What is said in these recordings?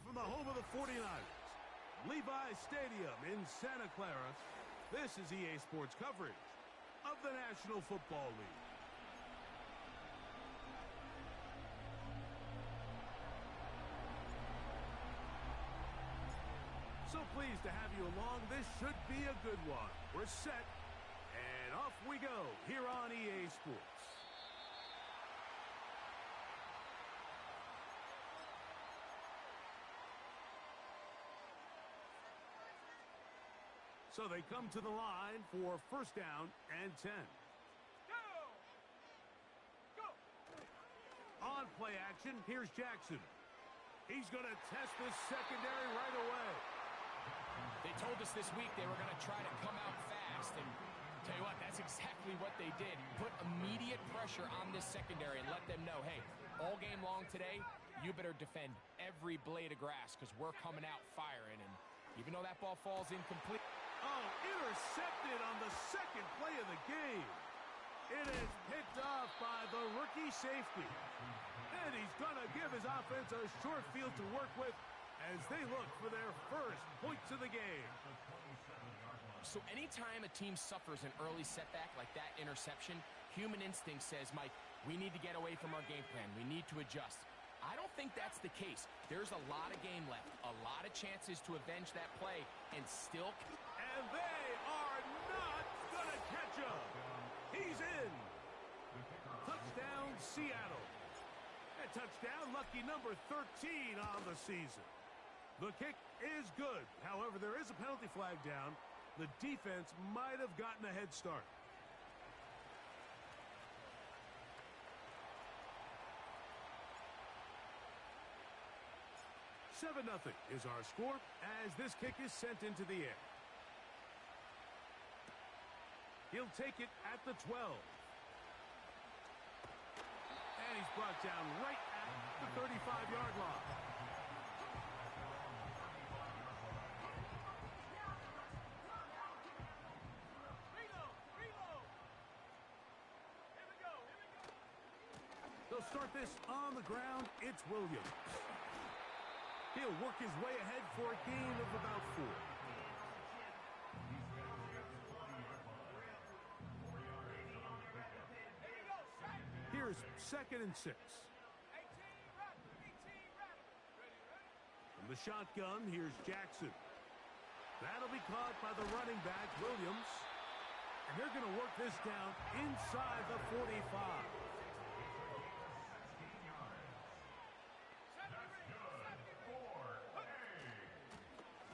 from the home of the 49ers, Levi's Stadium in Santa Clara, this is EA Sports coverage of the National Football League. So pleased to have you along. This should be a good one. We're set, and off we go here on EA Sports. So they come to the line for first down and 10. Go! On play action, here's Jackson. He's going to test this secondary right away. They told us this week they were going to try to come out fast, and tell you what, that's exactly what they did. Put immediate pressure on this secondary and let them know, hey, all game long today, you better defend every blade of grass because we're coming out firing. And even though that ball falls incomplete. Oh, intercepted on the second play of the game. It is picked off by the rookie safety. And he's going to give his offense a short field to work with as they look for their first points of the game. So anytime a team suffers an early setback like that interception, human instinct says, Mike, we need to get away from our game plan. We need to adjust. I don't think that's the case. There's a lot of game left, a lot of chances to avenge that play, and still. And they are not going to catch him. He's in. Touchdown, Seattle. A touchdown, lucky number 13 on the season. The kick is good. However, there is a penalty flag down. The defense might have gotten a head start. $7-0 is our score as this kick is sent into the air. He'll take it at the 12. And he's brought down right at the 35-yard line. They'll start this on the ground. It's Williams. He'll work his way ahead for a gain of about 4. Here's 2nd and 6. From the shotgun, here's Jackson. That'll be caught by the running back, Williams. And they're going to work this down inside the 45.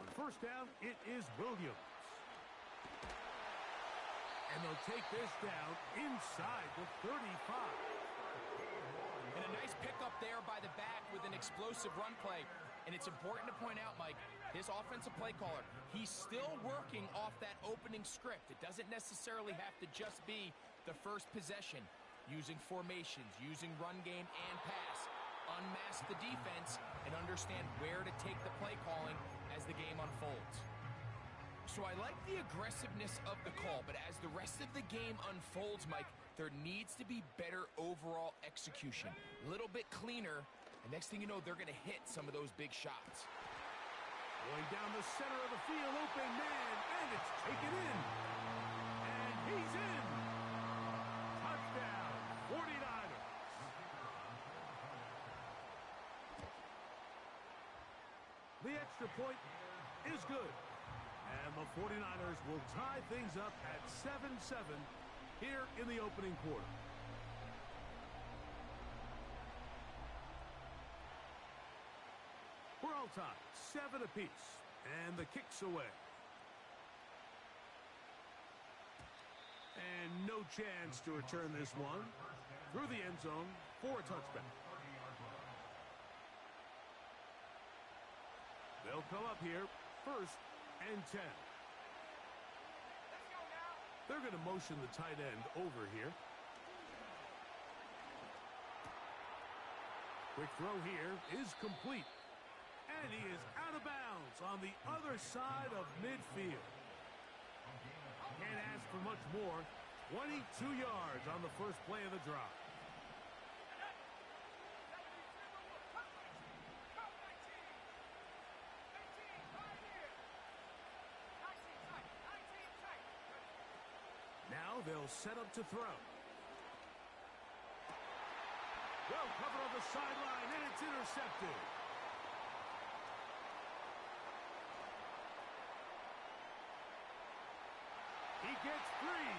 On first down, it is Williams. And they'll take this down inside the 35. And a nice pickup there by the back with an explosive run play. And it's important to point out, Mike, this offensive play caller, he's still working off that opening script. It doesn't necessarily have to just be the first possession. Using formations, using run game and pass. Unmask the defense and understand where to take the play calling as the game unfolds. So I like the aggressiveness of the call, but as the rest of the game unfolds, Mike, there needs to be better overall execution. A little bit cleaner, and next thing you know, they're going to hit some of those big shots. Going down the center of the field, open man, and it's taken in. And he's in. Touchdown, 49ers. The extra point is good. And the 49ers will tie things up at 7-7 here in the opening quarter. We're all tied, 7 apiece, and the kick's away. And no chance to return this one through the end zone for a touchback. They'll come up here, 1st and 10. They're going to motion the tight end over here. Quick throw here is complete. And he is out of bounds on the other side of midfield. Can't ask for much more. 22 yards on the first play of the drive. He'll set up to throw. Well covered on the sideline, and it's intercepted. He gets free.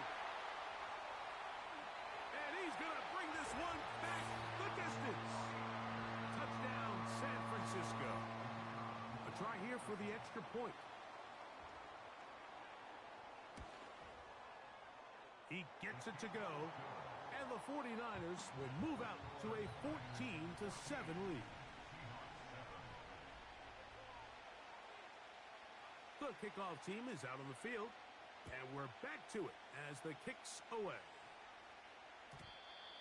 And he's going to bring this one back the distance. Touchdown, San Francisco. A try here for the extra point. He gets it to go. And the 49ers will move out to a 14-7 lead. The kickoff team is out on the field. And we're back to it as the kick's away.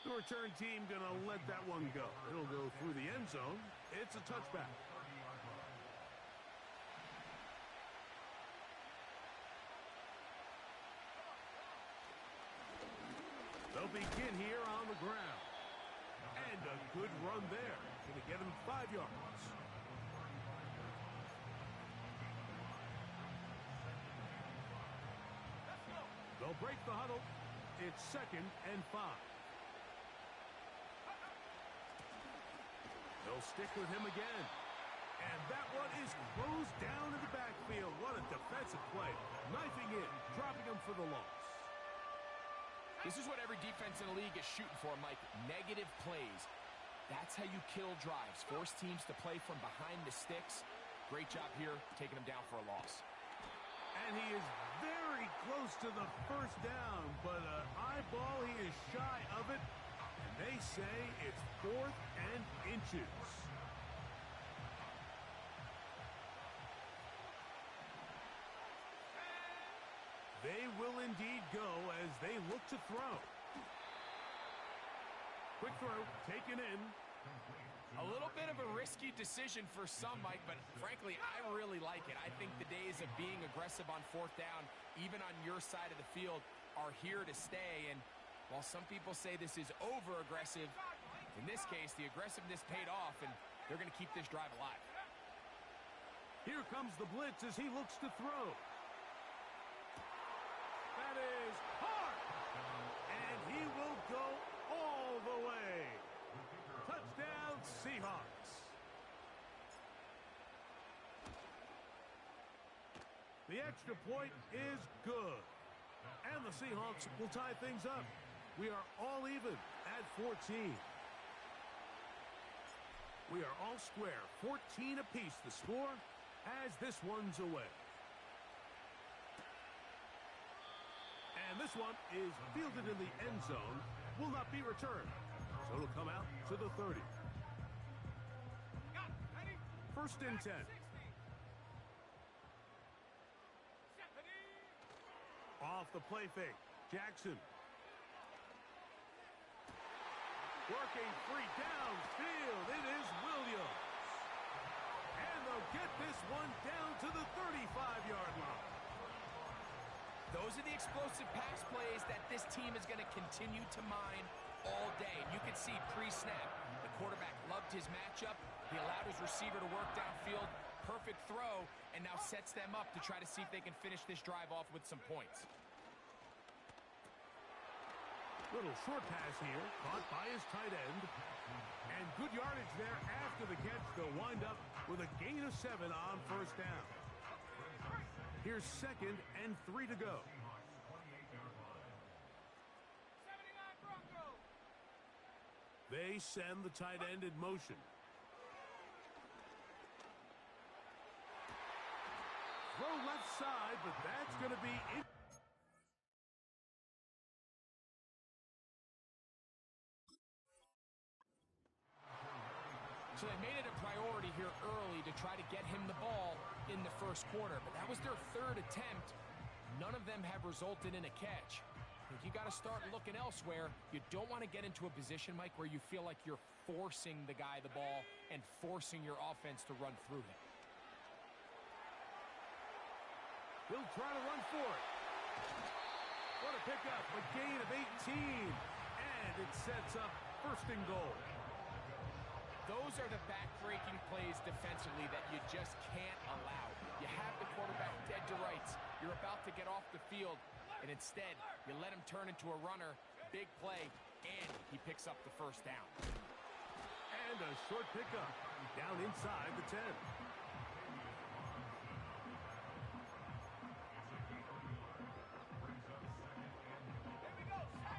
The return team going to let that one go. It'll go through the end zone. It's a touchback. They'll begin here on the ground. And a good run there. Going to get him 5 yards. They'll break the huddle. It's 2nd and 5. They'll stick with him again. And that one is closed down in the backfield. What a defensive play. Knifing in, dropping him for the loss. This is what every defense in the league is shooting for, Mike. Negative plays. That's how you kill drives. Force teams to play from behind the sticks. Great job here, taking them down for a loss. And he is very close to the first down, but an eyeball, he is shy of it. And they say it's 4th and inches. They will indeed go as they look to throw. Quick throw, taken in. A little bit of a risky decision for some, Mike, but frankly, I really like it. I think the days of being aggressive on 4th down, even on your side of the field, are here to stay. And while some people say this is over-aggressive, in this case, the aggressiveness paid off, and they're going to keep this drive alive. Here comes the blitz as he looks to throw. That is hard. And he will go all the way. Touchdown, Seahawks. The extra point is good. And the Seahawks will tie things up. We are all even at 14. We are all square. 14 apiece the score as this one's away. And this one is fielded in the end zone. Will not be returned. So it'll come out to the 30. 1st and 10. Off the play fake. Jackson. Working free downfield. It is Williams. And they'll get this one down to the 35-yard line. Those are the explosive pass plays that this team is going to continue to mine all day. And you can see pre-snap, the quarterback loved his matchup. He allowed his receiver to work downfield. Perfect throw, and now sets them up to try to see if they can finish this drive off with some points. Little short pass here, caught by his tight end. And good yardage there after the catch. They'll wind up with a gain of 7 on 1st down. Here's 2nd and 3 to go. They send the tight end in motion. Throw left side, but that's going to be in. So they made it a priority here early to try to get him the ball in the 1st quarter, but that was their 3rd attempt. None of them have resulted in a catch. I think you got to start looking elsewhere. You don't want to get into a position, Mike, where you feel like you're forcing the guy the ball and forcing your offense to run through him. He'll try to run for it. What a pickup, a gain of 18. And it sets up 1st and goal. Those are the back-breaking plays defensively that you just can't allow. You have the quarterback dead to rights. You're about to get off the field. And instead, you let him turn into a runner, big play, and he picks up the first down. And a short pickup down inside the 10.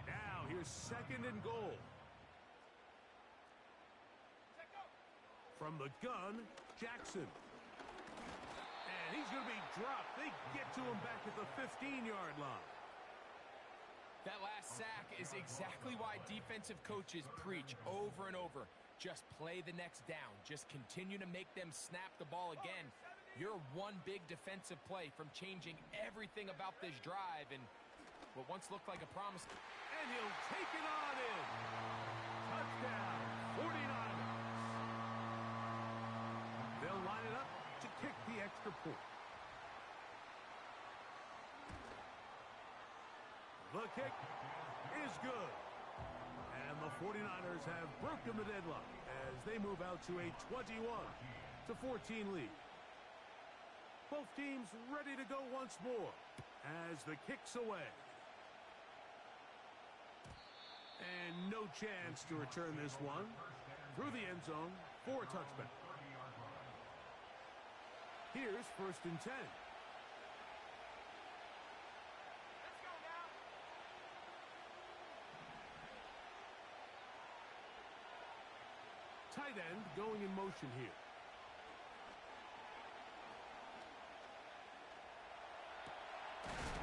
Now here's second and goal. From the gun, Jackson. And he's going to be dropped. They get to him back at the 15-yard line. That last sack is exactly why defensive coaches preach over and over. Just play the next down. Just continue to make them snap the ball again. You're one big defensive play from changing everything about this drive and what once looked like a promise. And he'll take it on in. Touchdown, 49ers. They'll line it up to kick the extra point. The kick is good. And the 49ers have broken the deadlock as they move out to a 21-14 lead. Both teams ready to go once more as the kick's away. And no chance to return this one through the end zone for a touchback. Here's first and 10. Tight end going in motion here.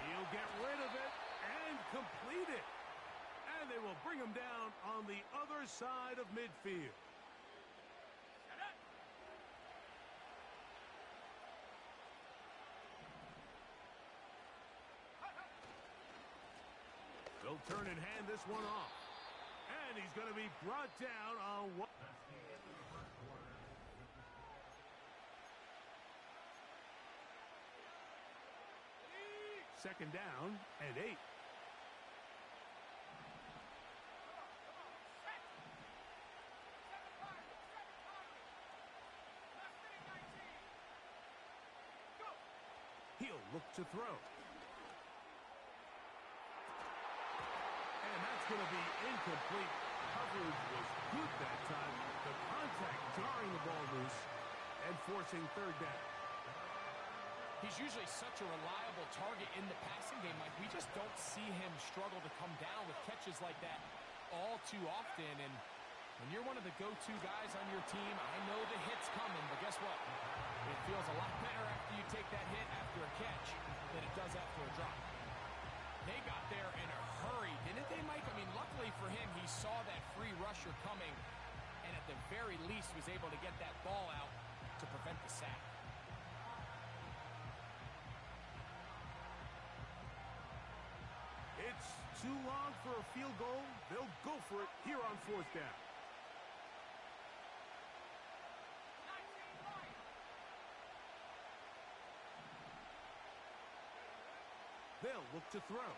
He'll get rid of it and complete it. And they will bring him down on the other side of midfield. They'll turn and hand this one off. And he's going to be brought down on one. Second down and 8. He'll look to throw. And that's going to be incomplete. Coverage was good that time. The contact jarring the ball loose and forcing third down. He's usually such a reliable target in the passing game. Like, we just don't see him struggle to come down with catches like that all too often. And when you're one of the go-to guys on your team, I know the hit's coming, but guess what? It feels a lot better after you take that hit after a catch than it does after a drop. They got there in a hurry, didn't they, Mike? I mean, luckily for him, he saw that free rusher coming and at the very least was able to get that ball out to prevent the sack. It's too long for a field goal. They'll go for it here on fourth down. They'll look to throw.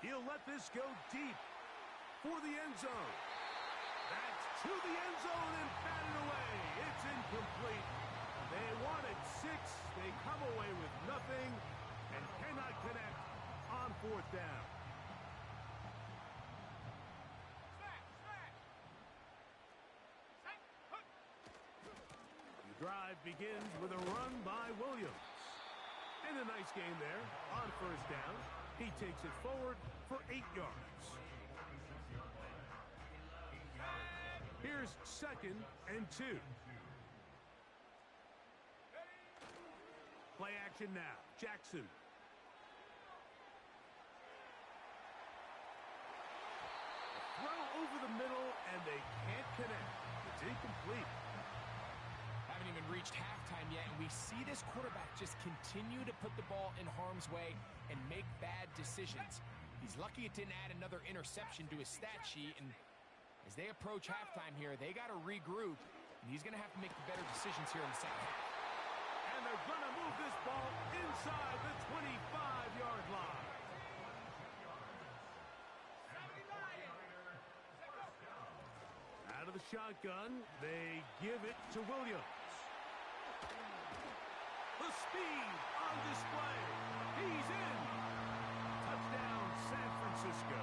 He'll let this go deep for the end zone. That's to the end zone and batted away. It's incomplete. They wanted 6. They come away with nothing and cannot connect on fourth down. The drive begins with a run by Williams. And a nice game there on first down. He takes it forward for 8 yards. Here's second and 2. Play action now. Jackson. Throw over the middle, and they can't connect. It's incomplete. Haven't even reached halftime yet, and we see this quarterback just continue to put the ball in harm's way and make bad decisions. He's lucky it didn't add another interception to his stat sheet, and as they approach halftime here, they got to regroup, and he's going to have to make the better decisions here in the second half. And they're going to move this ball inside the 25-yard line. Out of the shotgun, they give it to Williams. The speed on display. He's in. Francisco.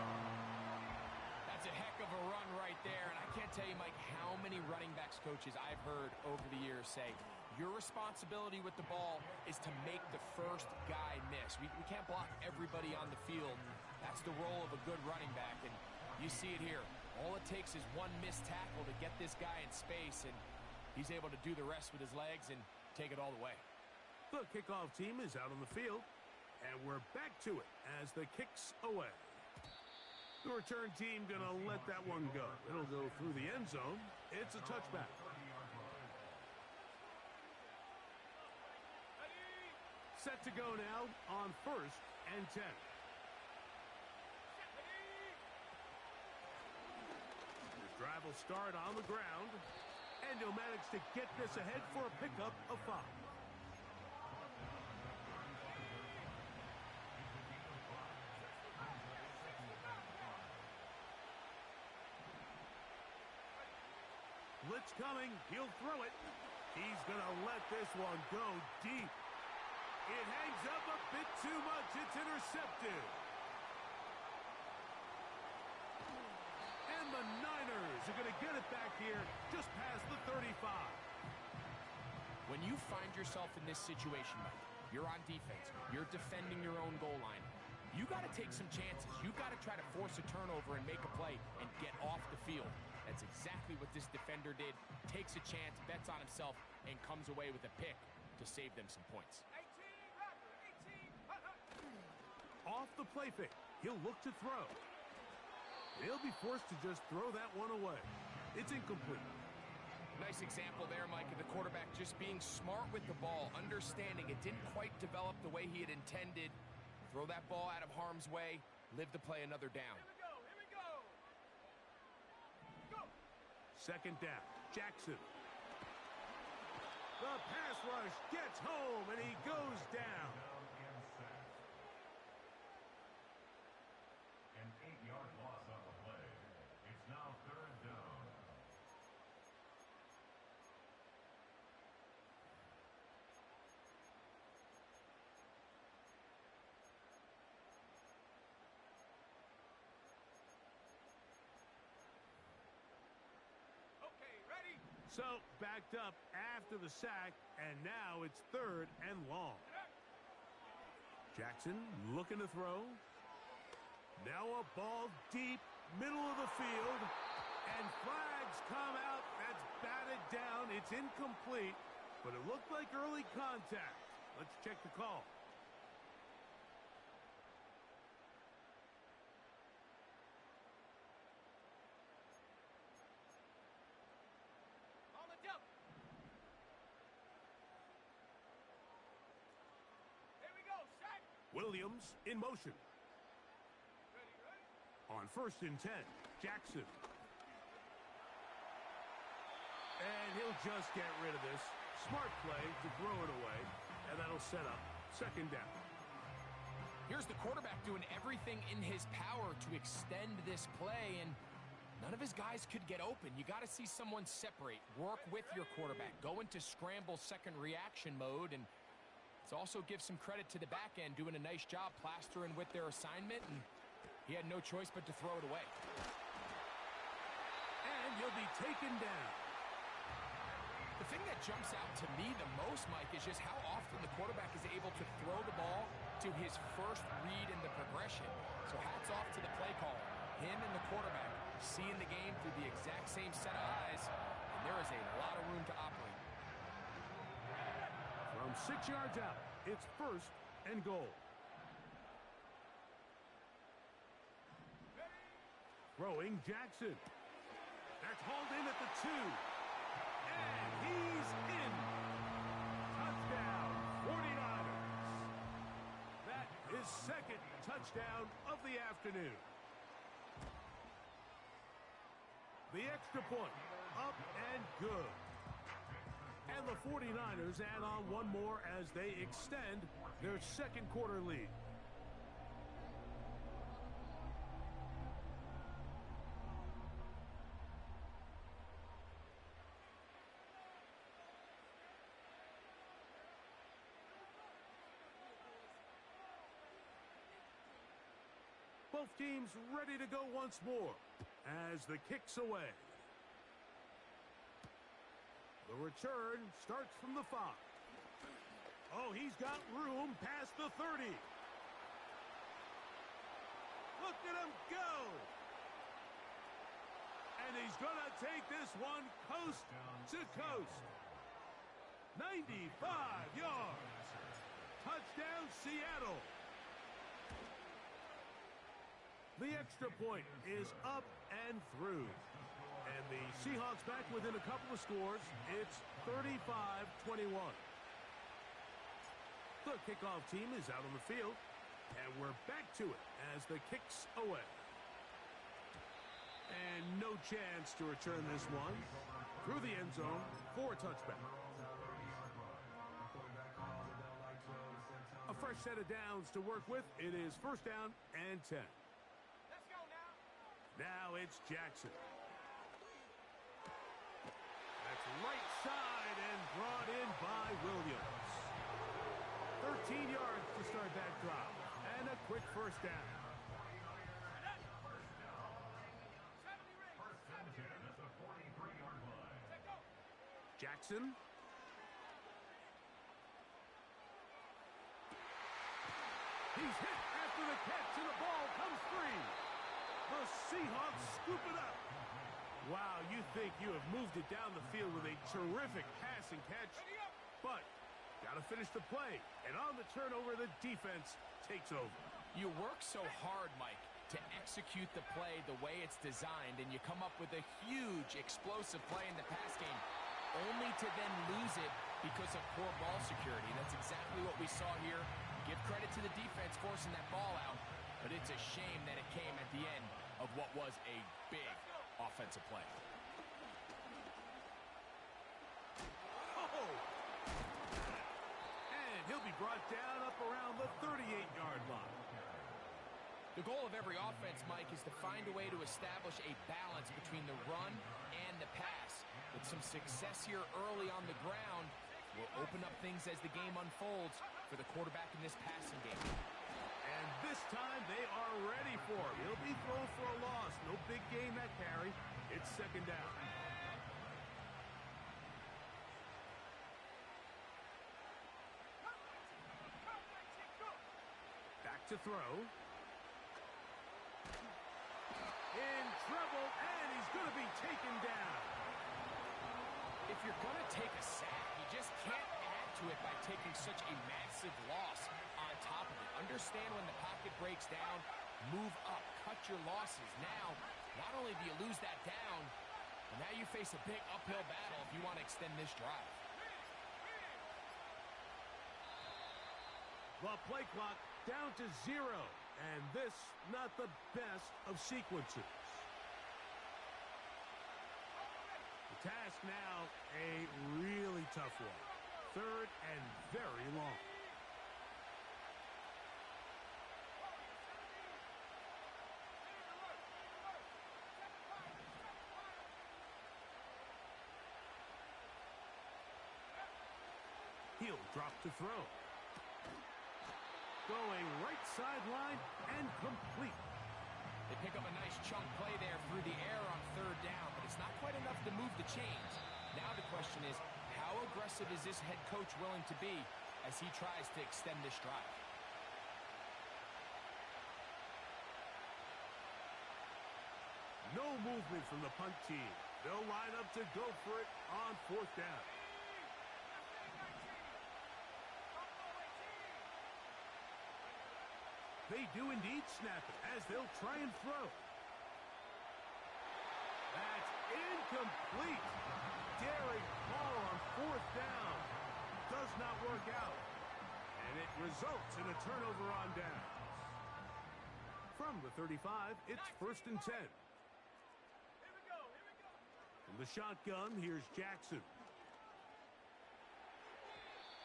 That's a heck of a run right there, and I can't tell you, Mike, how many running backs coaches I've heard over the years say, your responsibility with the ball is to make the first guy miss. We can't block everybody on the field. That's the role of a good running back, and you see it here. All it takes is one missed tackle to get this guy in space, and he's able to do the rest with his legs and take it all the way. The kickoff team is out on the field, and we're back to it as the kick's away. The return team gonna let that one go. It'll go through the end zone. It's a touchback. Set to go now on 1st and 10. The drive will start on the ground, and he'll manage to get this ahead for a pickup of 5. Blitz coming. He'll throw it. He's going to let this one go deep. It hangs up a bit too much. It's intercepted. And the Niners are going to get it back here just past the 35. When you find yourself in this situation, Mike, you're on defense, you're defending your own goal line, you got to take some chances. You got to try to force a turnover and make a play and get off the field. That's exactly what this defender did. Takes a chance, bets on himself, and comes away with a pick to save them some points. Off the play fake, he'll look to throw. He'll be forced to just throw that one away. It's incomplete. Nice example there, Mike, of the quarterback just being smart with the ball, understanding it didn't quite develop the way he had intended. Throw that ball out of harm's way, live to play another down. Here we go. Go. Second down, Jackson. The pass rush gets home, and he goes down. An 8-yard loss on the play. It's now 3rd down. Okay, ready? So, backed up after the sack, and now it's 3rd and long. Jackson looking to throw. Now a ball deep, middle of the field, and flags come out. That's batted down. It's incomplete, but it looked like early contact. Let's check the call. On the jump. Here we go, sack. Williams in motion. On 1st and 10, Jackson. And he'll just get rid of this. Smart play to throw it away, and that'll set up 2nd down. Here's the quarterback doing everything in his power to extend this play, and none of his guys could get open. You got to see someone separate, work with your quarterback, go into scramble second reaction mode, and let's also give some credit to the back end doing a nice job plastering with their assignment, and he had no choice but to throw it away. And he'll be taken down. The thing that jumps out to me the most, Mike, is just how often the quarterback is able to throw the ball to his first read in the progression. So hats off to the play caller. Him and the quarterback seeing the game through the exact same set of eyes, and there is a lot of room to operate. From 6 yards out, it's 1st and goal. Throwing Jackson. That's hauled in at the 2. And he's in. Touchdown, 49ers. That is 2nd touchdown of the afternoon. The extra point, up and good. And the 49ers add on one more as they extend their 2nd quarter lead. Both teams ready to go once more as the kick's away. The return starts from the 5. Oh, he's got room past the 30. Look at him go. And he's going to take this one coast to coast. 95 yards. Touchdown, Seattle. The extra point is up and through. And the Seahawks back within a couple of scores. It's 35-21. The kickoff team is out on the field. And we're back to it as the kick's away. And no chance to return this one through the end zone for a touchback. A fresh set of downs to work with. It is first down and 10. Let's go now. Now it's Jackson. That's right side and brought in by Williams. 13 yards to start that drive. And a quick first down. Jackson. He's hit after the catch, and the ball comes free. The Seahawks scoop it up. Wow, you think you have moved it down the field with a terrific pass and catch, but got to finish the play. And on the turnover, the defense takes over. You work so hard, Mike, to execute the play the way it's designed, and you come up with a huge, explosive play in the pass game, only to then lose it because of poor ball security. That's exactly what we saw here. Give credit to the defense forcing that ball out, but it's a shame that it came at the end of what was a big offensive play. Oh! And he'll be brought down up around the 38-yard line. The goal of every offense, Mike, is to find a way to establish a balance between the run and the pass. With some success here early on the ground, will open up things as the game unfolds for the quarterback in this passing game. And this time they are ready for him. He'll be thrown for a loss. No big gain that carry. It's second down. Back to throw. In trouble, and he's going to be taken down. If you're going to take a sack, you just can't add to it by taking such a massive loss on top of it. Understand when the pocket breaks down, move up, cut your losses. Now, not only do you lose that down, but now you face a big uphill battle if you want to extend this drive. The play clock down to 0, and this not the best of sequences. The task now, a really tough one. Third and very long. He'll drop to throw. Going right sideline and complete. They pick up a nice chunk play there through the air on third down, but it's not quite enough to move the chains. Now the question is, how aggressive is this head coach willing to be as he tries to extend this drive? No movement from the punt team. They'll line up to go for it on fourth down. They do indeed snap it as they'll try and throw. That's incomplete. Daring ball on fourth down. Does not work out. And it results in a turnover on downs. From the 35, it's first and 10. Here we go. From the shotgun, here's Jackson.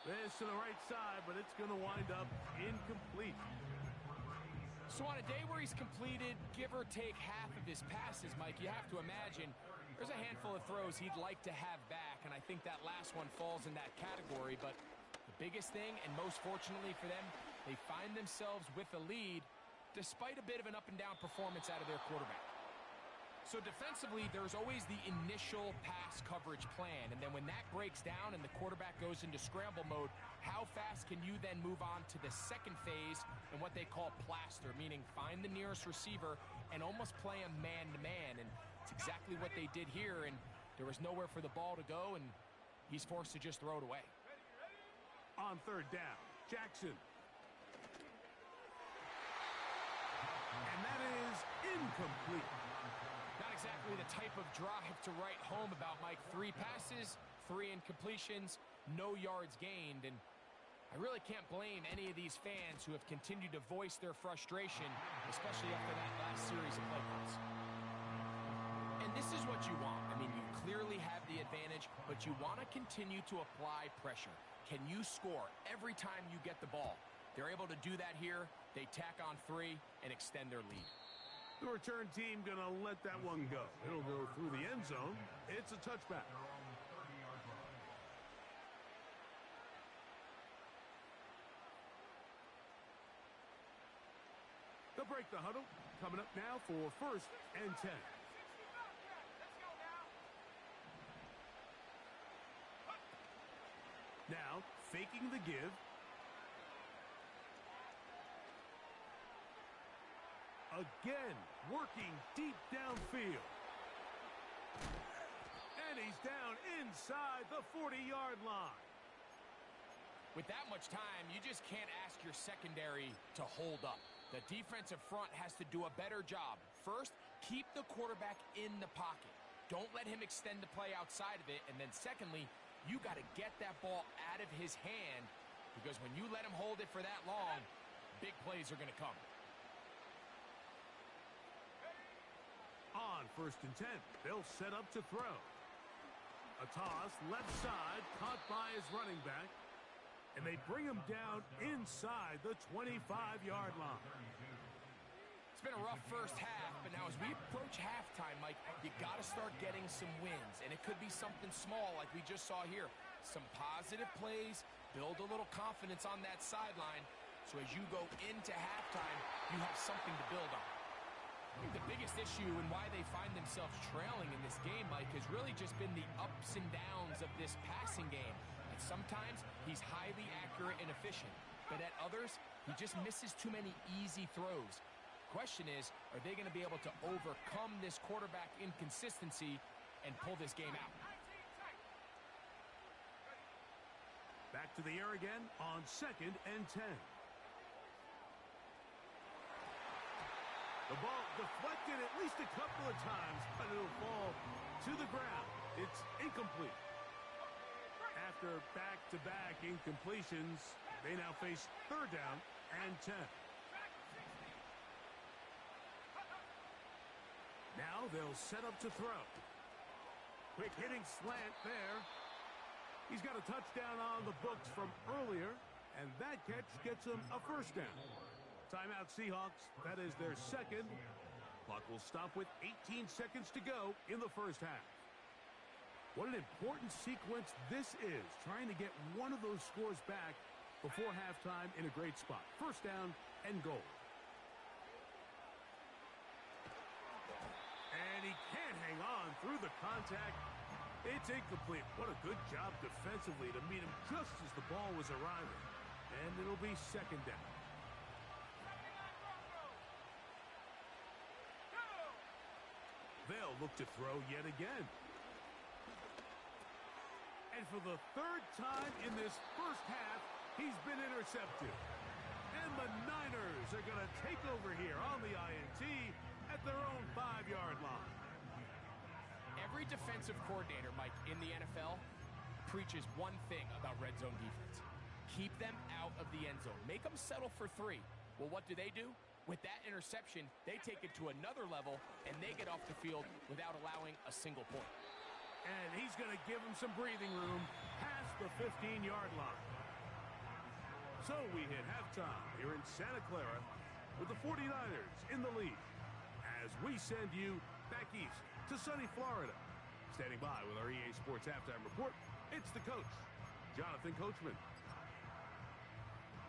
This to the right side, but it's going to wind up incomplete. So on a day where he's completed, give or take half of his passes, Mike, you have to imagine there's a handful of throws he'd like to have back, and I think that last one falls in that category. But the biggest thing, and most fortunately for them, they find themselves with a lead, despite a bit of an up-and-down performance out of their quarterback. So defensively, there's always the initial pass coverage plan, and then when that breaks down and the quarterback goes into scramble mode, how fast can you then move on to the second phase and what they call plaster, meaning find the nearest receiver and almost play him man-to-man, and it's exactly what they did here, and there was nowhere for the ball to go, and he's forced to just throw it away. On third down, Jackson. And that is incomplete. Not exactly the type of drive to write home about, Mike. 3 passes, 3 incompletions, no yards gained, and I really can't blame any of these fans who have continued to voice their frustration, especially after that last series of play calls. And this is what you want. I mean, you clearly have the advantage, but you want to continue to apply pressure. Can you score every time you get the ball? They're able to do that here. They tack on 3 and extend their lead. The return team going to let that one go. It'll go through the end zone. It's a touchback. They'll break the huddle. Coming up now for 1st and 10. Now, faking the give. Again, working deep downfield. And he's down inside the 40-yard line. With that much time, you just can't ask your secondary to hold up. The defensive front has to do a better job. First, keep the quarterback in the pocket. Don't let him extend the play outside of it. And then secondly, you got to get that ball out of his hand, because when you let him hold it for that long, big plays are going to come. On 1st and 10, they'll set up to throw. A toss left side, caught by his running back, and they bring him down inside the 25-yard line. It's been a rough first half, but now as we approach halftime, Mike, you got to start getting some wins, and it could be something small like we just saw here. Some positive plays, build a little confidence on that sideline, so as you go into halftime, you have something to build on. I think the biggest issue and why they find themselves trailing in this game, Mike, has really just been the ups and downs of this passing game. And sometimes he's highly accurate and efficient, but at others, he just misses too many easy throws. Question is, are they going to be able to overcome this quarterback inconsistency and pull this game out? Back to the air again on 2nd and 10. The ball deflected at least a couple of times, but it'll fall to the ground. It's incomplete. After back-to-back incompletions, they now face 3rd down and 10. Now they'll set up to throw. Quick hitting slant there. He's got a touchdown on the books from earlier, and that catch gets him a 1st down. Timeout Seahawks. That is their 2nd. Clock will stop with 18 seconds to go in the first half. What an important sequence this is, trying to get one of those scores back before halftime in a great spot. 1st down and goal. And he can't hang on through the contact. It's incomplete. What a good job defensively to meet him just as the ball was arriving. And it'll be 2nd down. They'll look to throw yet again. And for the 3rd time in this first half, he's been intercepted. And the Niners are going to take over here on the INT at their own 5-yard line. Every defensive coordinator, Mike, in the NFL preaches one thing about red zone defense. Keep them out of the end zone. Make them settle for 3. Well, what do? With that interception, they take it to another level, and they get off the field without allowing a single point. And he's going to give him some breathing room past the 15-yard line. So we hit halftime here in Santa Clara with the 49ers in the lead as we send you back east to sunny Florida. Standing by with our EA Sports Halftime Report, it's the coach, Jonathan Coachman.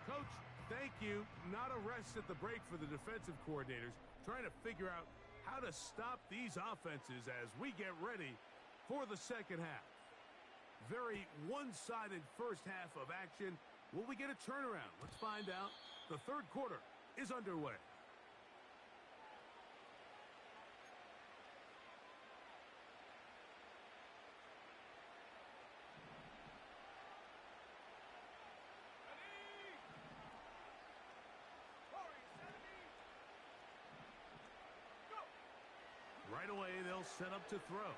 Coach, Thank you. Not a rest at the break for the defensive coordinators, trying to figure out how to stop these offenses as we get ready for the second half. Very one-sided first half of action. Will we get a turnaround? Let's find out. The third quarter is underway. Right away, they'll set up to throw.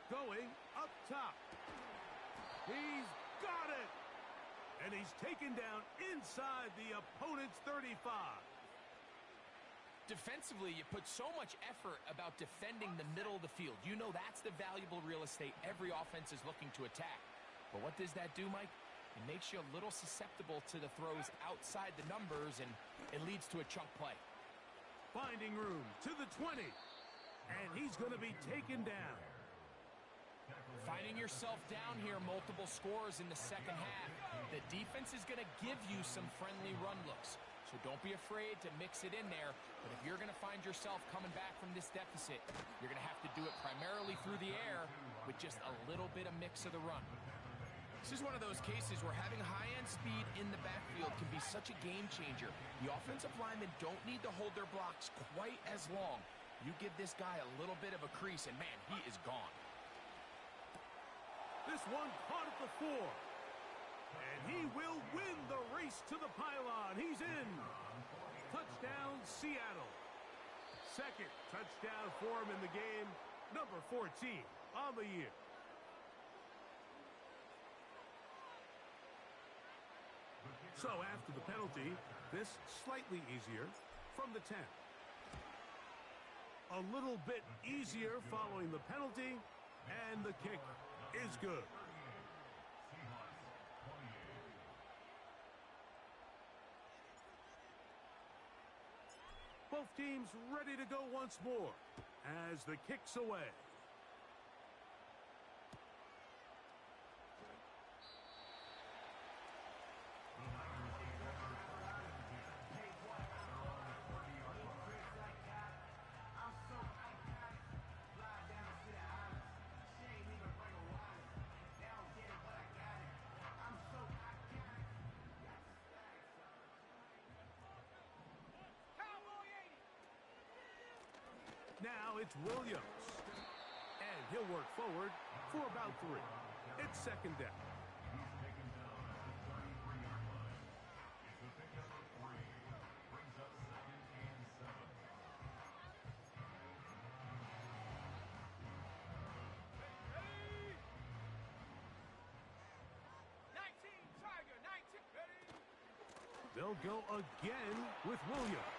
Going up top. He's got it. And he's taken down inside the opponent's 35. Defensively, you put so much effort about defending the middle of the field. You know that's the valuable real estate every offense is looking to attack. But what does that do, Mike? It makes you a little susceptible to the throws outside the numbers, and it leads to a chunk play. Finding room to the 20. And he's going to be taken down. Finding yourself down here, multiple scores in the second half. The defense is going to give you some friendly run looks. So don't be afraid to mix it in there. But if you're going to find yourself coming back from this deficit, you're going to have to do it primarily through the air with just a little bit of mix of the run. This is one of those cases where having high-end speed in the backfield can be such a game changer. The offensive linemen don't need to hold their blocks quite as long. You give this guy a little bit of a crease, and man, he is gone. This one caught at the 4. And he will win the race to the pylon. He's in. Touchdown, Seattle. Second touchdown for him in the game. Number 14 on the year. So after the penalty, this slightly easier from the 10. A little bit easier following the penalty, and the kick is good. Both teams ready to go once more as the kick's away. Now it's Williams. And he'll work forward for about 3. It's second down. They'll go again with Williams.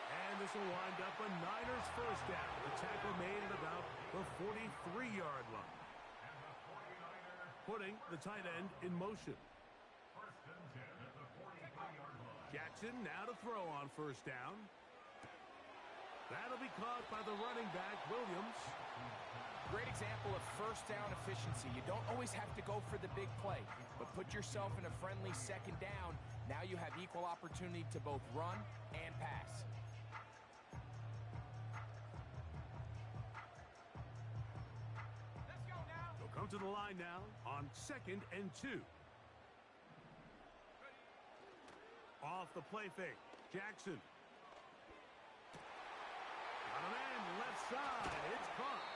And this will wind up a Niners first down. The tackle made at about the 43-yard line. Putting the tight end in motion. Jackson now to throw on first down. That'll be caught by the running back, Williams. Great example of first down efficiency. You don't always have to go for the big play, but put yourself in a friendly second down. Now you have equal opportunity to both run and pass. Let's go now. They'll come to the line now on 2nd and 2. Off the play fake, Jackson. Got a man left side. It's caught.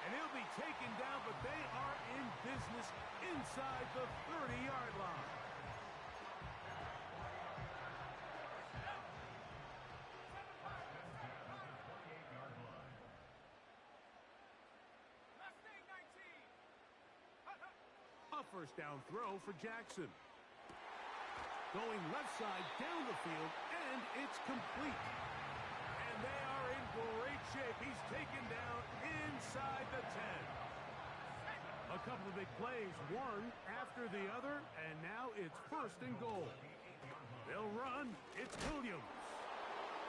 And he'll be taken down, but they are in business inside the 30-yard line. A first down throw for Jackson. Going left side down the field, and it's complete. And they are in great shape. He's taken down inside the 10. A couple of big plays, one after the other, and now it's 1st and goal. They'll run. It's Williams.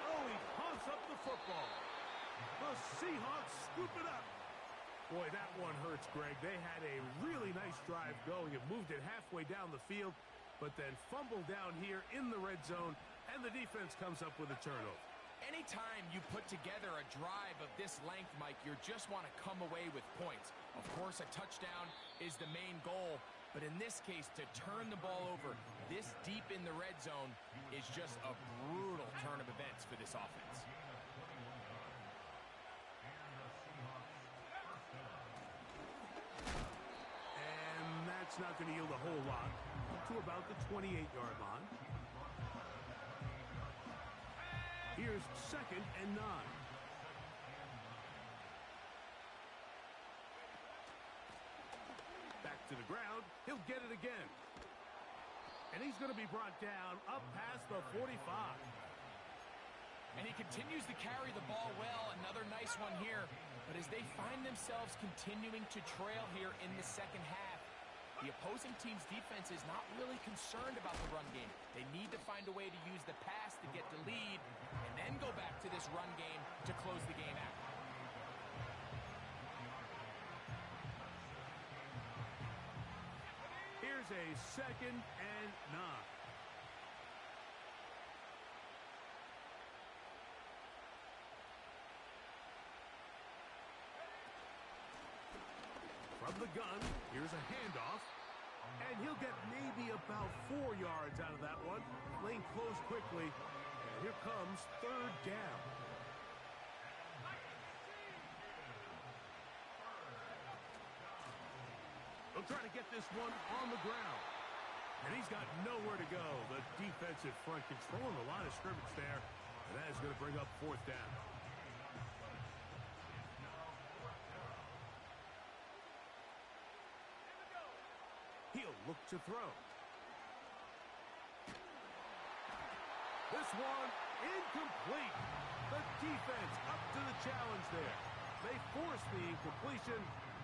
Oh, he pumps up the football. The Seahawks scoop it up. Boy, that one hurts, Greg. They had a really nice drive going. It moved it halfway down the field, but then fumbled down here in the red zone, and the defense comes up with a turnover. Anytime you put together a drive of this length, Mike, you just want to come away with points. Of course, a touchdown is the main goal, but in this case, to turn the ball over this deep in the red zone is just a brutal turn of events for this offense. And that's not going to yield a whole lot to about the 28-yard line. Here's 2nd and 9. Back to the ground. He'll get it again. And he's going to be brought down up past the 45. And he continues to carry the ball well. Another nice one here. But as they find themselves continuing to trail here in the second half, the opposing team's defense is not really concerned about the run game. They need to find a way to use the pass to get the lead and then go back to this run game to close the game out. Here's a 2nd and 9. From the gun, here's a handoff. And he'll get maybe about 4 yards out of that one. Lane closed quickly. And here comes 3rd down. They'll try to get this one on the ground. And he's got nowhere to go. The defensive front controlling the line of scrimmage there. And that is going to bring up 4th down. He'll look to throw. This one incomplete. The defense up to the challenge there. They force the incompletion,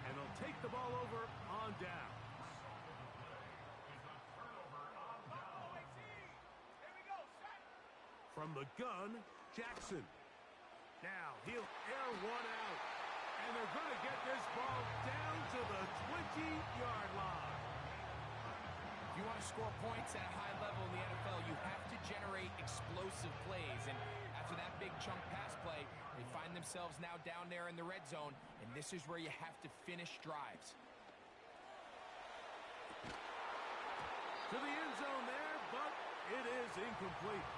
and they'll take the ball over on down. From the gun, Jackson. Now he'll air one out. And they're going to get this ball down to the 20-yard line. If you want to score points at a high level in the NFL, you have to generate explosive plays. And after that big chunk pass play, they find themselves now down there in the red zone, and this is where you have to finish drives. To the end zone there, but it is incomplete.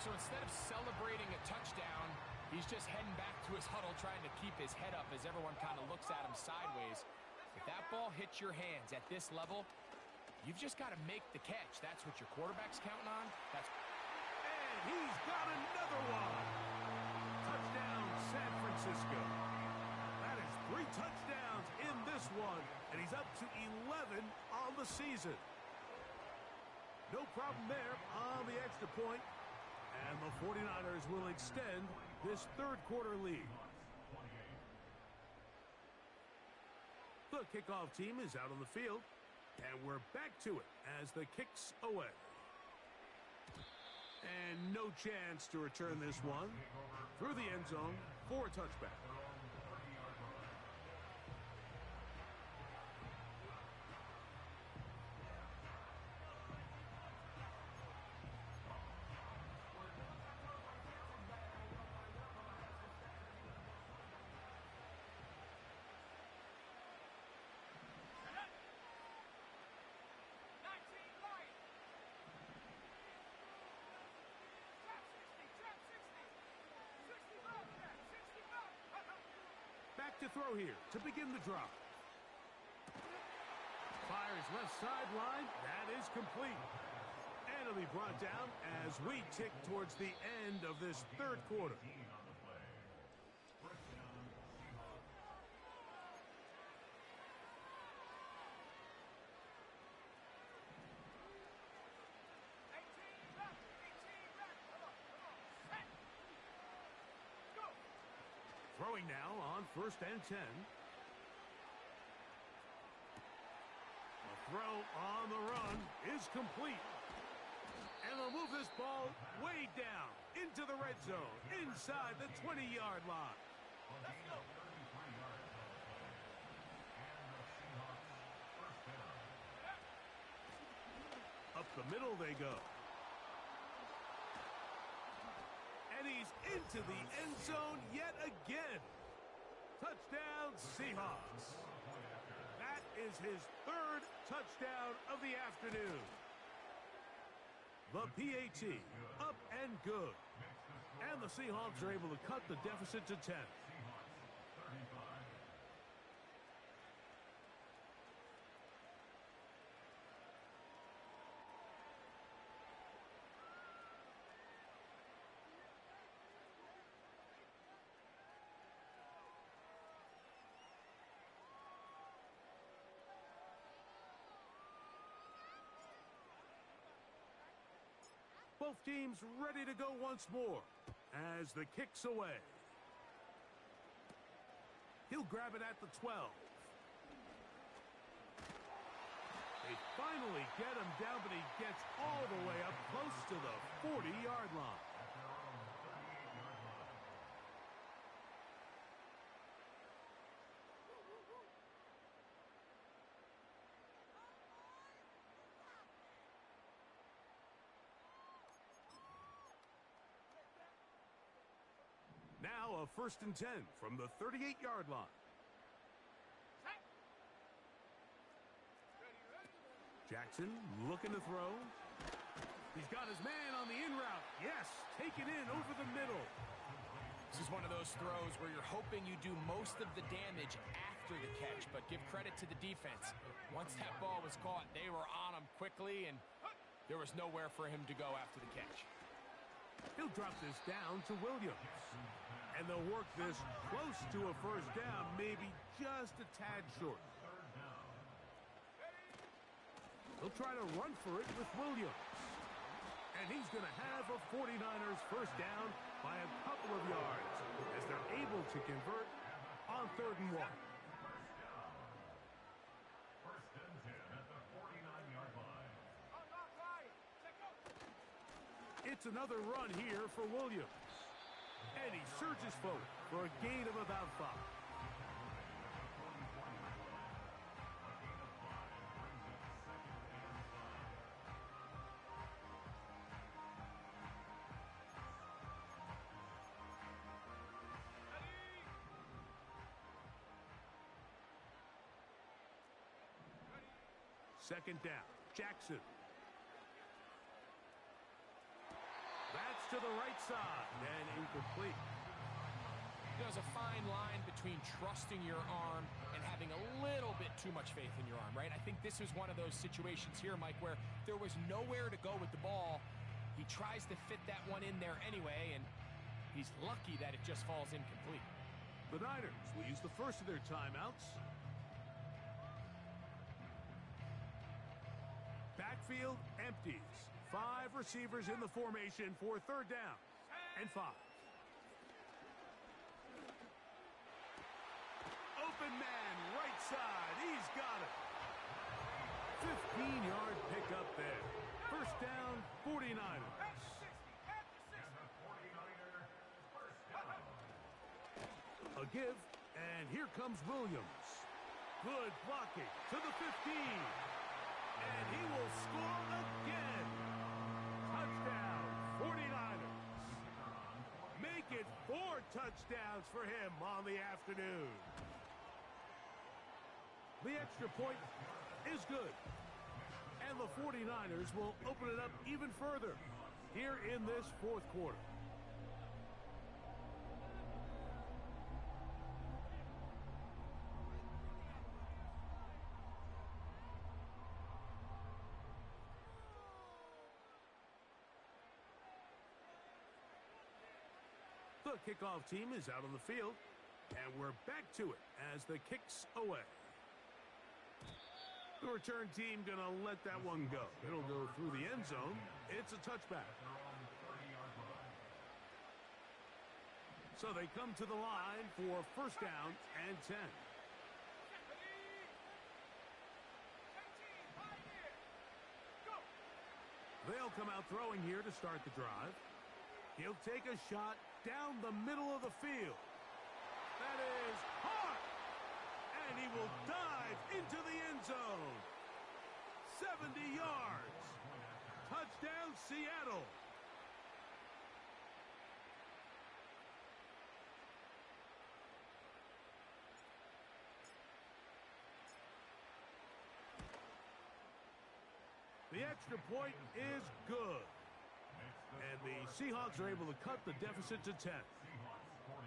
So instead of celebrating a touchdown, he's just heading back to his huddle trying to keep his head up as everyone kind of looks at him sideways. If that ball hits your hands at this level, you've just got to make the catch. That's what your quarterback's counting on. And he's got another one. Touchdown, San Francisco. That is 3 touchdowns in this one, and he's up to 11 on the season. No problem there on the extra point, and the 49ers will extend this 3rd quarter lead. The kickoff team is out on the field. And we're back to it as the kick's away. And no chance to return this one through the end zone for a touchback. Back to throw here to begin the drive. Fires left sideline. That is complete. And it'll be brought down as we tick towards the end of this 3rd quarter. Throwing now on 1st and 10. The throw on the run is complete. And they'll move this ball way down into the red zone, inside the 20-yard line. the middle they go. And he's into the end zone yet again. Touchdown, Seahawks. That is his third touchdown of the afternoon. The PAT, up and good. And the Seahawks are able to cut the deficit to 10. Both teams ready to go once more as the kick's away. He'll grab it at the 12. They finally get him down, but he gets all the way up close to the 40-yard line. Now a 1st and 10 from the 38-yard line. Jackson looking to throw. He's got his man on the in route. Yes, taken in over the middle. This is one of those throws where you're hoping you do most of the damage after the catch, but give credit to the defense. Once that ball was caught, they were on him quickly, and there was nowhere for him to go after the catch. He'll drop this down to Williams. And they'll work this close to a 1st down, maybe just a tad short. He'll try to run for it with Williams. And he's going to have a 49ers 1st down by a couple of yards as they're able to convert on 3rd and 1. First and 10 at the 49-yard line. It's another run here for Williams. And he surges forward for a gain of about 5. Second down, Jackson. That's to the right side and incomplete. There's a fine line between trusting your arm and having a little bit too much faith in your arm, right? I think this is one of those situations here, Mike, where there was nowhere to go with the ball. He tries to fit that one in there anyway, and he's lucky that it just falls incomplete. The Niners will use the first of their timeouts. Backfield empties. 5 receivers in the formation for 3rd down and 5. Open man, right side. He's got it. 15-yard pickup there. 1st down, 49ers. A give, and here comes Williams. Good blocking to the 15. And he will score again. Touchdown, 49ers. Make it 4 touchdowns for him on the afternoon. The extra point is good. And the 49ers will open it up even further here in this 4th quarter. The kickoff team is out on the field, and we're back to it as the kick's away. The return team going to let that one go. It'll go through the end zone. It's a touchback. So they come to the line for 1st down and 10. They'll come out throwing here to start the drive. He'll take a shot down the middle of the field. That is hard. And he will dive into the end zone. 70 yards. Touchdown, Seattle. The extra point is good. And the Seahawks are able to cut the deficit to 10. Seahawks 42.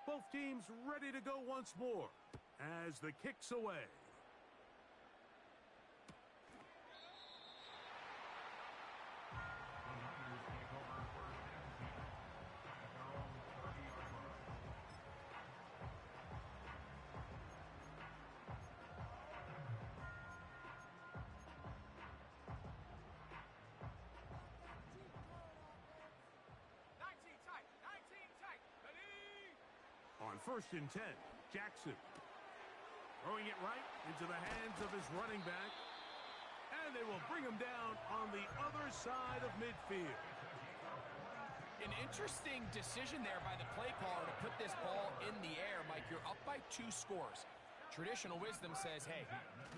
Both teams ready to go once more as the kick's away. The Niners take over first and 10 at their own 30-yard line. 19 tight. 19 tight. Ready? On 1st and 10, Jackson throwing it right into the hands of his running back. And they will bring him down on the other side of midfield. An interesting decision there by the play caller to put this ball in the air. Mike, you're up by 2 scores. Traditional wisdom says, hey,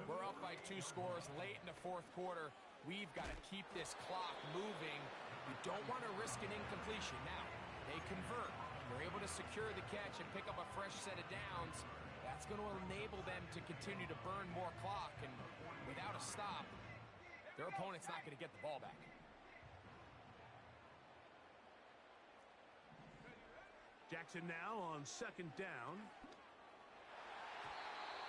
we're up by 2 scores late in the 4th quarter. We've got to keep this clock moving. We don't want to risk an incompletion. Now, they convert. They're able to secure the catch and pick up a fresh set of downs. That's going to enable them to continue to burn more clock. And without a stop, their opponent's not going to get the ball back. Jackson now on 2nd down.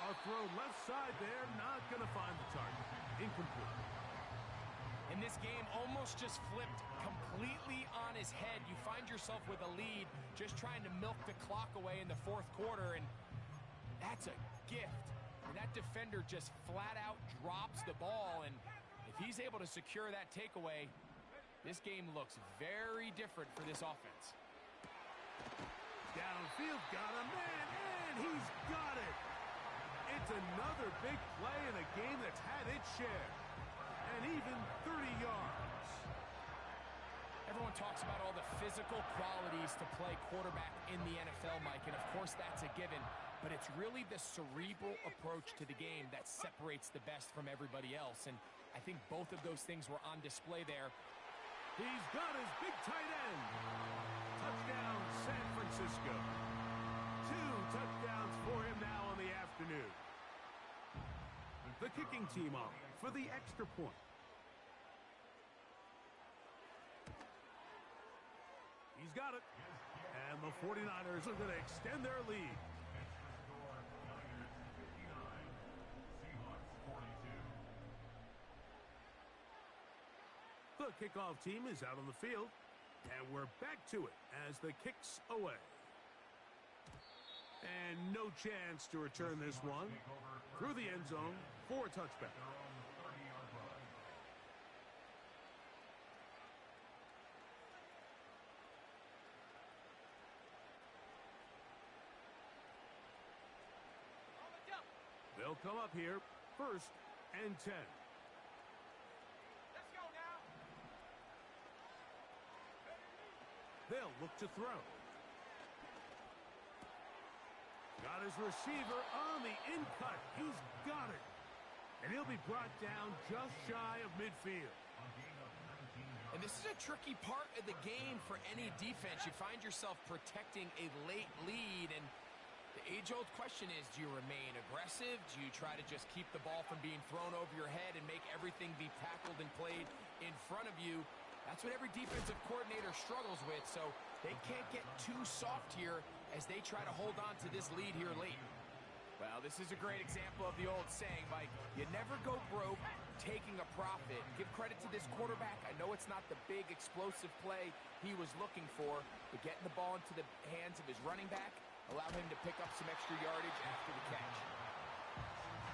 A throw left side there, not going to find the target. Incomplete. And this game almost just flipped completely on his head. You find yourself with a lead, just trying to milk the clock away in the 4th quarter, and that's a gift. And that defender just flat out drops the ball, and if he's able to secure that takeaway, this game looks very different for this offense. Downfield, got a man, and he's got it. It's another big play in a game that's had its share. And even 30 yards. Everyone talks about all the physical qualities to play quarterback in the NFL, Mike, and of course that's a given. But it's really the cerebral approach to the game that separates the best from everybody else. And I think both of those things were on display there. He's got his big tight end. Touchdown, San Francisco. 2 touchdowns for him now on the afternoon. The kicking team off for the extra point. He's got it. And the 49ers are going to extend their lead. Extra score, Niners 59. Seahawks 42. The kickoff team is out on the field. And we're back to it as the kick's away. And no chance to return this one through the end zone for a touchback. Their own 30-yard line. On the jump. They'll come up here, 1st and 10. Let's go now. They'll look to throw. Got his receiver on the in-cut. He's got it. And he'll be brought down just shy of midfield. A gain of 19 yards. And this is a tricky part of the game for any defense. You find yourself protecting a late lead, and the age-old question is, do you remain aggressive? Do you try to just keep the ball from being thrown over your head and make everything be tackled and played in front of you? That's what every defensive coordinator struggles with, so they can't get too soft here as they try to hold on to this lead here late. Well, this is a great example of the old saying, Mike, you never go broke taking a profit. Give credit to this quarterback. I know it's not the big explosive play he was looking for, but getting the ball into the hands of his running back allow him to pick up some extra yardage after the catch.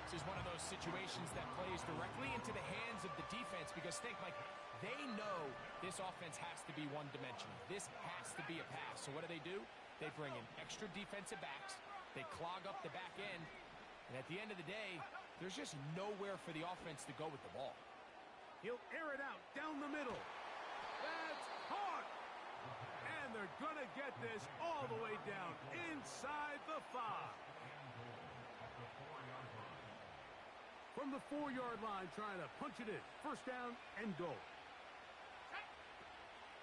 This is one of those situations that plays directly into the hands of the defense because think, Mike, they know this offense has to be one-dimensional. This has to be a pass. So what do? They bring in extra defensive backs. They clog up the back end. And at the end of the day, there's just nowhere for the offense to go with the ball. He'll air it out down the middle. That's caught. And they're going to get this all the way down inside the 5. From the 4-yard line, trying to punch it in. First down and goal.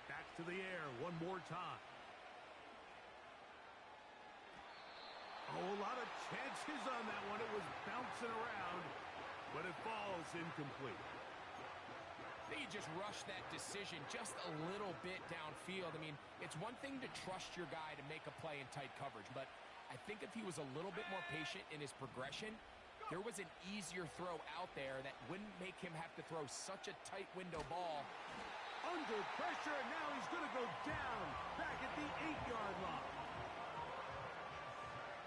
Back to the air one more time. Oh, a lot of chances on that one. It was bouncing around, but it falls incomplete. I think you just rushed that decision just a little bit downfield. I mean, it's one thing to trust your guy to make a play in tight coverage, but I think if he was a little bit more patient in his progression, there was an easier throw out there that wouldn't make him have to throw such a tight window ball. Under pressure, and now he's going to go down back at the 8-yard line.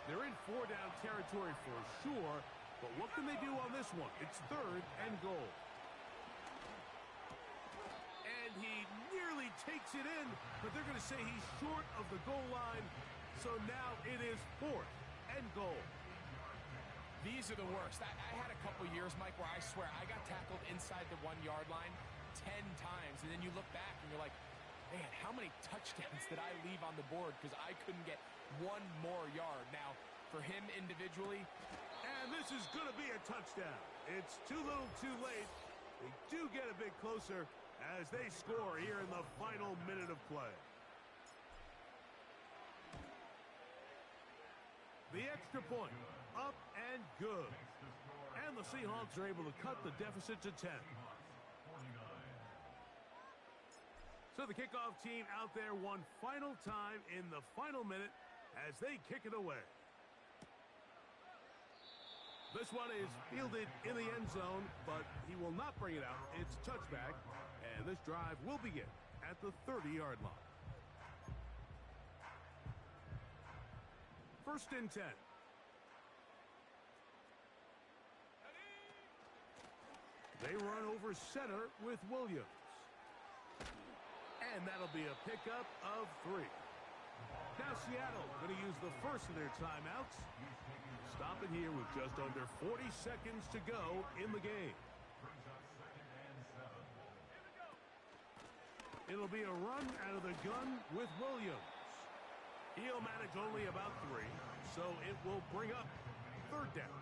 They're in 4-down territory for sure, but what can they do on this one? It's 3rd and goal. And he nearly takes it in, but they're going to say he's short of the goal line, so now it is 4th and goal. These are the worst. I had a couple years, Mike, where I swear I got tackled inside the 1-yard line 10 times, and then you look back and you're like, man, how many touchdowns did I leave on the board because I couldn't get one more yard? Now, for him individually, and this is going to be a touchdown. It's too little too late. They do get a bit closer as they score here in the final minute of play. The extra point, up and good. And the Seahawks are able to cut the deficit to 10. So the kickoff team out there one final time in the final minute as they kick it away. This one is fielded in the end zone, but he will not bring it out. It's touchback, and this drive will begin at the 30-yard line. 1st and 10. They run over center with Williams. And that'll be a pickup of 3. Now Seattle going to use the first of their timeouts. Stop it here with just under 40 seconds to go in the game. It'll be a run out of the gun with Williams. He'll manage only about 3, so it will bring up 3rd down.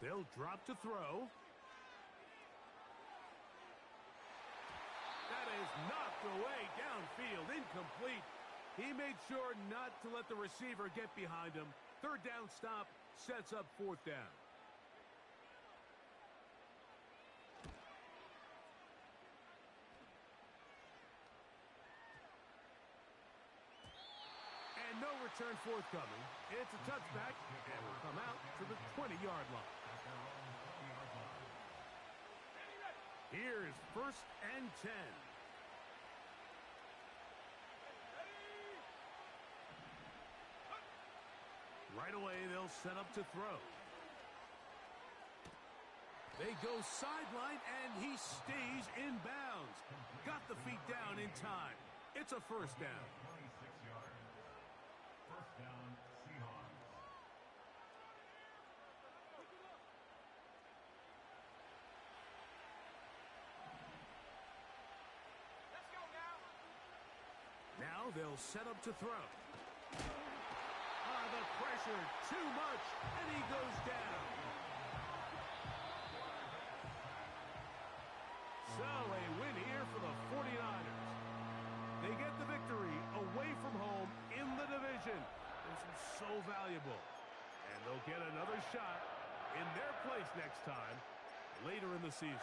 They'll drop to throw. That is knocked away downfield, incomplete. He made sure not to let the receiver get behind him. 3rd down stop sets up 4th down. And no return forthcoming. It's a touchback and will come out to the 20-yard line. Here's 1st and 10. Right away, they'll set up to throw. They go sideline, and he stays in bounds. Got the feet down in time. It's a 1st down. 26 yards. 1st down, Seahawks. Let's go now. Now they'll set up to throw. The pressure, too much, and he goes down. So a win here for the 49ers. They get the victory away from home in the division. This is so valuable. And they'll get another shot in their place next time later in the season.